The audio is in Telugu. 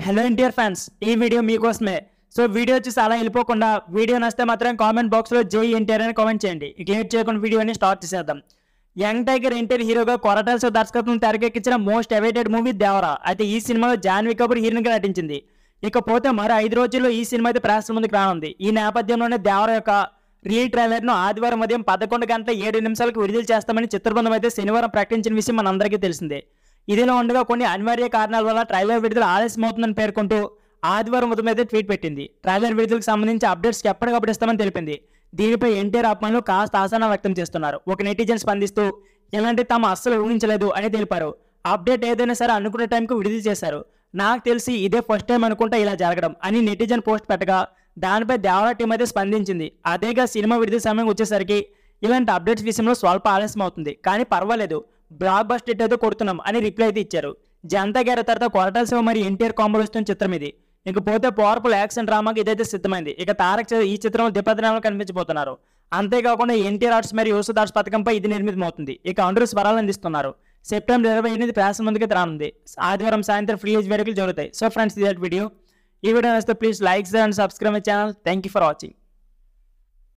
హలో ఎన్టీఆర్ ఫ్యాన్స్, ఈ వీడియో మీకోసమే. సో వీడియో చూసి అలా వెళ్ళిపోకుండా వీడియో నచ్చితే మాత్రం కామెంట్ బాక్స్లో జై ఎన్టీఆర్ అని కామెంట్ చేయండి. ఇక లేట్ చేయకుండా వీడియోని స్టార్ట్ చేసేద్దాం. యంగ్ టైగర్ ఎన్టీఆర్ హీరోగా కొరటాల శివ దర్శకత్వం తెరకెక్కించిన మోస్ట్ అవైటెడ్ మూవీ దేవరా. అయితే ఈ సినిమాలో జాన్వీ కపూర్ హీరోయిన్గా నటించింది. ఇకపోతే మరో 5 రోజుల్లో ఈ సినిమా అయితే ప్రేక్షకుల ముందుకు రానుంది. ఈ నేపథ్యంలోనే దేవరా యొక్క రీల్ ట్రైలర్ను ఆదివారం ఉదయం 11 గంటల 7 నిమిషాలకు విడుదల చేస్తామని చిత్రబృందం అయితే శనివారం ప్రకటించిన విషయం మనందరికీ తెలిసిందే. ఇదిలో ఉండగా కొన్ని అనివార్య కారణాల వల్ల ట్రైలర్ విడుదల ఆలస్యం అవుతుందని పేర్కొంటూ ఆదివారం ఉదయం అయితే ట్వీట్ పెట్టింది. ట్రైలర్ విడుదలకు సంబంధించి అప్డేట్స్ ఎప్పటికప్పుడు ఇస్తామని తెలిపింది. దీనిపై ఎన్టీఆర్ అభిమానులు కాస్త ఆసన వ్యక్తం చేస్తున్నారు. ఒక నెటిజన్ స్పందిస్తూ ఇలాంటి తాము అస్సలు ఊహించలేదు అని తెలిపారు. అప్డేట్ ఏదైనా సరే అనుకునే టైంకి విడుదల చేశారు. నాకు తెలిసి ఇదే ఫస్ట్ టైం అనుకుంటా ఇలా జరగడం అని నెటిజన్ పోస్ట్ పెట్టగా దానిపై దేవరా టీం అయితే స్పందించింది. అదేగా సినిమా విడుదల సమయం వచ్చేసరికి ఇలాంటి అప్డేట్స్ విషయంలో స్వల్ప ఆలస్యం అవుతుంది, కానీ పర్వాలేదు, బ్లాక్ బస్టర్ హిట్ అయితే కొడుతున్నాం అని రిప్లై అయితే ఇచ్చారు. జనతా గ్యారె తర్వాత కొరటాల శివ మరి ఎన్టీఆర్ కాంబోలో వస్తున్న చిత్రం ఇది. ఇకపోతే పవర్ఫుల్ యాక్షన్ డ్రామాకి ఇదైతే సిద్ధమైంది. ఇక తారక్ ఈ చిత్రంలో ద్విపదనాలు కనిపించబోతున్నారు. అంతేకాకుండా ఎన్టీఆర్ ఆర్ట్స్ మరియు యూసుఫ్ దాస్ పథకంపై ఇది నిర్మితమవుతుంది. ఇక అందరూ స్వరాలు అందిస్తున్నారు. సెప్టెంబర్ 28 ప్రేక్షకుల ముందుకి రానుంది. ఆదివారం సాయంత్రం రిలీజ్ వేడుకలు జరుగుతాయి. సో ఫ్రెండ్స్, ఇది వీడియో. ఈ వీడియో నచ్చితే please like, share and subscribe my channel. Thank you for watching.